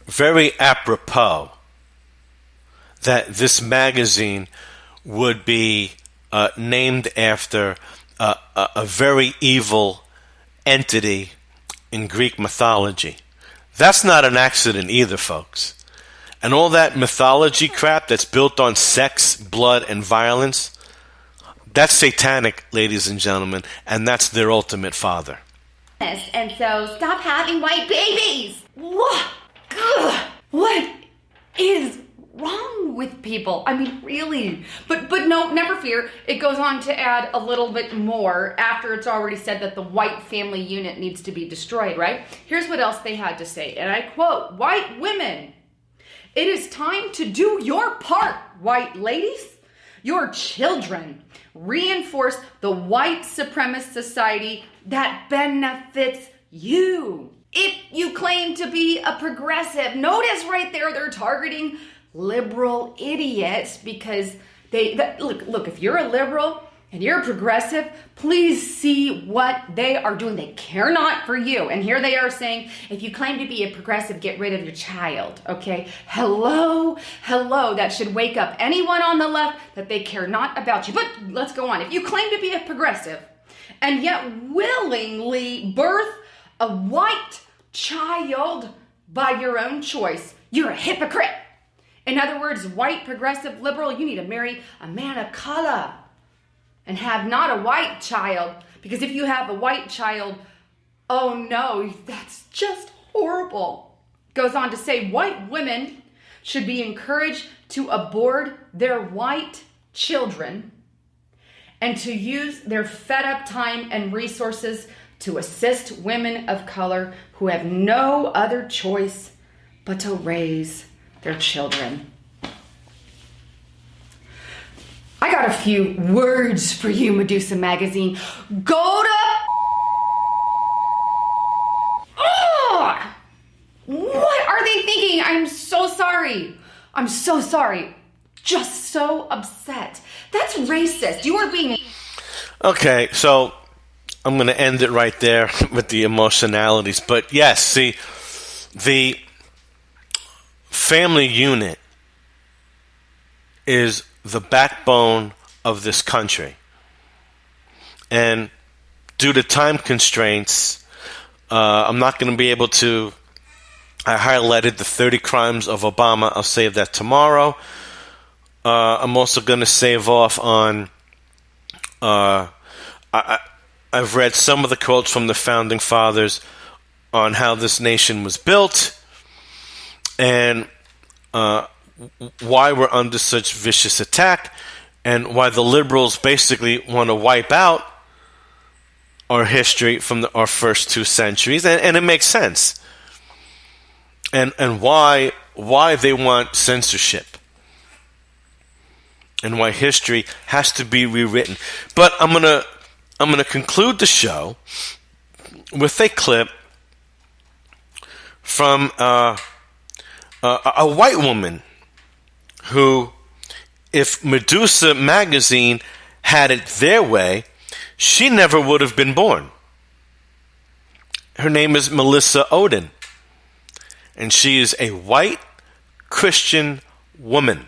S2: Very apropos that this magazine would be named after a very evil entity in Greek mythology. That's not an accident either, folks. And all that mythology crap that's built on sex, blood, and violence, that's satanic, ladies and gentlemen, and that's their ultimate father.
S6: And so stop having white babies. What is wrong with people? I mean, really. But no, never fear. It goes on to add a little bit more after it's already said that the white family unit needs to be destroyed, right? Here's what else they had to say, and I quote, "White women, it is time to do your part, white ladies. Your children reinforce the white supremacist society that benefits you. If you claim to be a progressive," notice right there they're targeting liberal idiots because look, if you're a liberal and you're a progressive, please see what they are doing. They care not for you. And here they are saying, if you claim to be a progressive, get rid of your child, okay? Hello, that should wake up anyone on the left that they care not about you. But let's go on. If you claim to be a progressive and yet willingly birth a white child by your own choice, you're a hypocrite. In other words, white, progressive, liberal, you need to marry a man of color and have not a white child, because if you have a white child, oh no, that's just horrible. Goes on to say white women should be encouraged to abort their white children and to use their fed up time and resources to assist women of color who have no other choice but to raise their children. I got a few words for you, Medusa magazine. Go to... Oh! What are they thinking? I'm so sorry. Just so upset. That's racist. You are being...
S2: Okay, so I'm going to end it right there with the emotionalities. But yes, see, the family unit is the backbone of this country. And due to time constraints, I'm not going to be able to... I highlighted the 30 crimes of Obama. I'll save that tomorrow. I'm also going to save off on... I've read some of the quotes from the Founding Fathers on how this nation was built and why we're under such vicious attack and why the liberals basically want to wipe out our history from our first 2 centuries. And it makes sense. And why they want censorship and why history has to be rewritten. But I'm gonna conclude the show with a clip from a white woman who, if Medusa magazine had it their way, she never would have been born. Her name is Melissa Ohden, and she is a white Christian woman.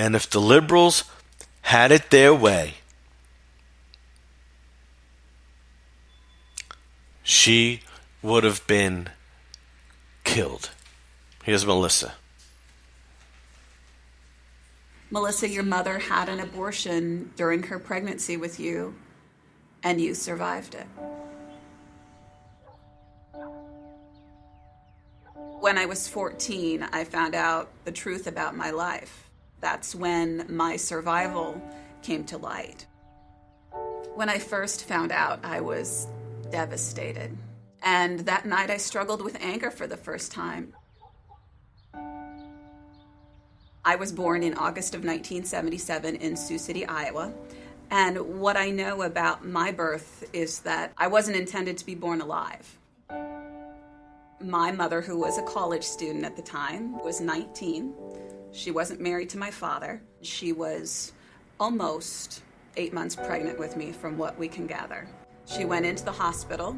S2: And if the liberals had it their way, she would have been killed. Here's Melissa.
S7: Melissa, your mother had an abortion during her pregnancy with you, and you survived it. When I was 14, I found out the truth about my life. That's when my survival came to light. When I first found out, I was devastated. And that night I struggled with anger for the first time. I was born in August of 1977 in Sioux City, Iowa. And what I know about my birth is that I wasn't intended to be born alive. My mother, who was a college student at the time, was 19. She wasn't married to my father. She was almost 8 months pregnant with me, from what we can gather. She went into the hospital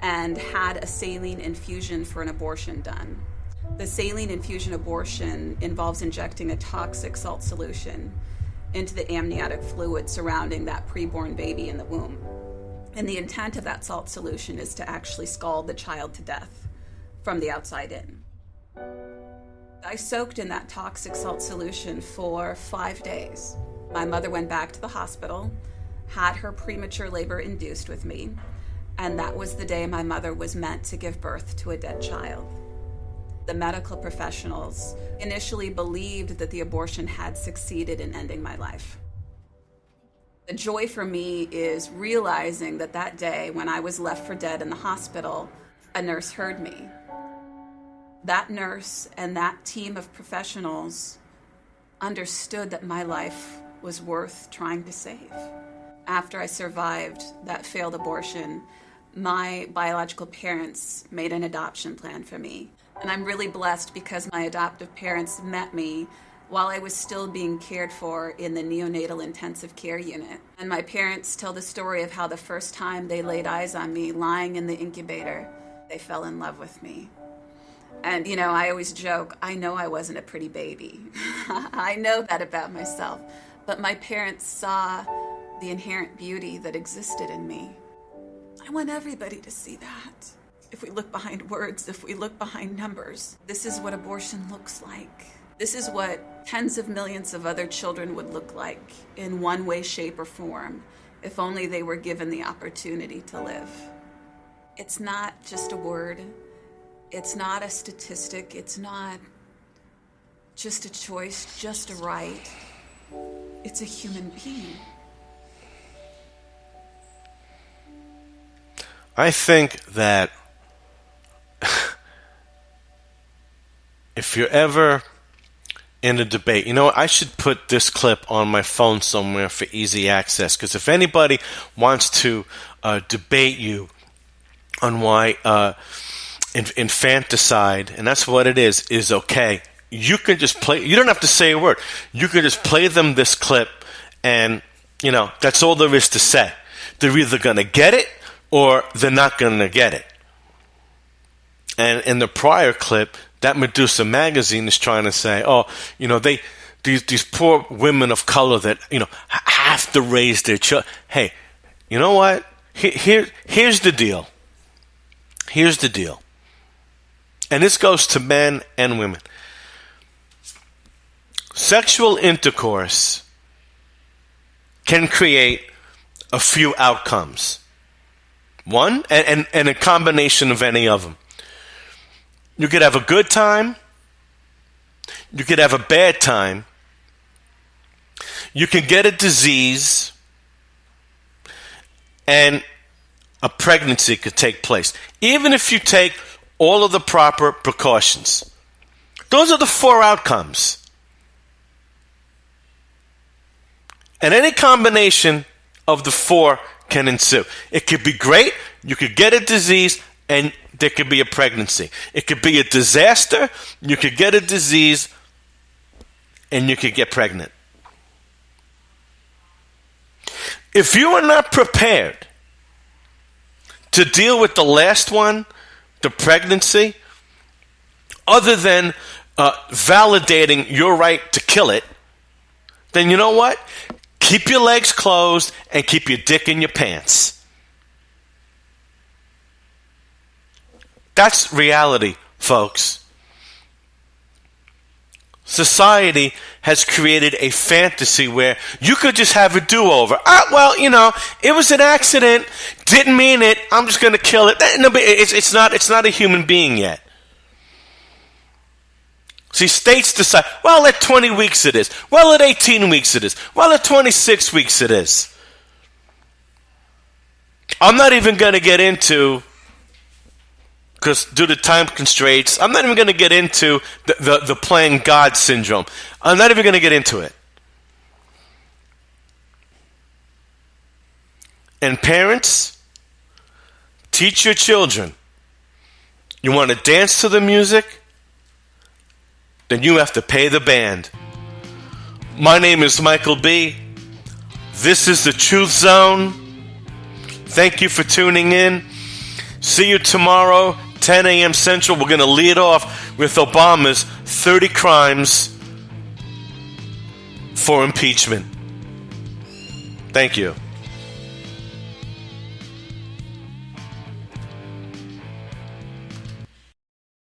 S7: and had a saline infusion for an abortion done. The saline infusion abortion involves injecting a toxic salt solution into the amniotic fluid surrounding that preborn baby in the womb. And the intent of that salt solution is to actually scald the child to death from the outside in. I soaked in that toxic salt solution for 5 days. My mother went back to the hospital, had her premature labor induced with me, and that was the day my mother was meant to give birth to a dead child. The medical professionals initially believed that the abortion had succeeded in ending my life. The joy for me is realizing that that day when I was left for dead in the hospital, a nurse heard me. That nurse and that team of professionals understood that my life was worth trying to save. After I survived that failed abortion, my biological parents made an adoption plan for me. And I'm really blessed because my adoptive parents met me while I was still being cared for in the neonatal intensive care unit. And my parents tell the story of how the first time they laid eyes on me lying in the incubator, they fell in love with me. And, you know, I always joke, I know I wasn't a pretty baby. I know that about myself. But my parents saw the inherent beauty that existed in me. I want everybody to see that. If we look behind words, if we look behind numbers, this is what abortion looks like. This is what tens of millions of other children would look like in one way, shape, or form, if only they were given the opportunity to live. It's not just a word. It's not a statistic. It's not just a choice, just a right. It's a human being.
S2: I think that if you're ever in a debate, you know what, I should put this clip on my phone somewhere for easy access, because if anybody wants to debate you on why infanticide, and that's what it is okay, you can just play, you don't have to say a word, you can just play them this clip, and you know, that's all there is to say. They're either going to get it or they're not going to get it. And in the prior clip, that Medusa magazine is trying to say, oh, you know, these poor women of color that, you know, have to raise their children. Hey, you know what? Here's the deal. Here's the deal. And this goes to men and women. Sexual intercourse can create a few outcomes. One, and a combination of any of them. You could have a good time. You could have a bad time. You can get a disease. And a pregnancy could take place. Even if you take all of the proper precautions. Those are the 4 outcomes. And any combination of the 4 can ensue. It could be great. You could get a disease and there could be a pregnancy. It could be a disaster. You could get a disease and you could get pregnant. If you are not prepared to deal with the last one, the pregnancy, other than validating your right to kill it, then you know what? Keep your legs closed and keep your dick in your pants. That's reality, folks. Society has created a fantasy where you could just have a do-over. Well, it was an accident. Didn't mean it. I'm just going to kill it. No, but it's not a human being yet. See, states decide, well, at 20 weeks it is. Well, at 18 weeks it is. Well, at 26 weeks it is. I'm not even going to get into, because due to time constraints, I'm not even going to get into the playing God syndrome. I'm not even going to get into it. And parents, teach your children. You want to dance to the music? Then you have to pay the band. My name is Michael B. This is the Truth Zone. Thank you for tuning in. See you tomorrow, 10 a.m. Central. We're going to lead off with Obama's 30 crimes for impeachment. Thank you.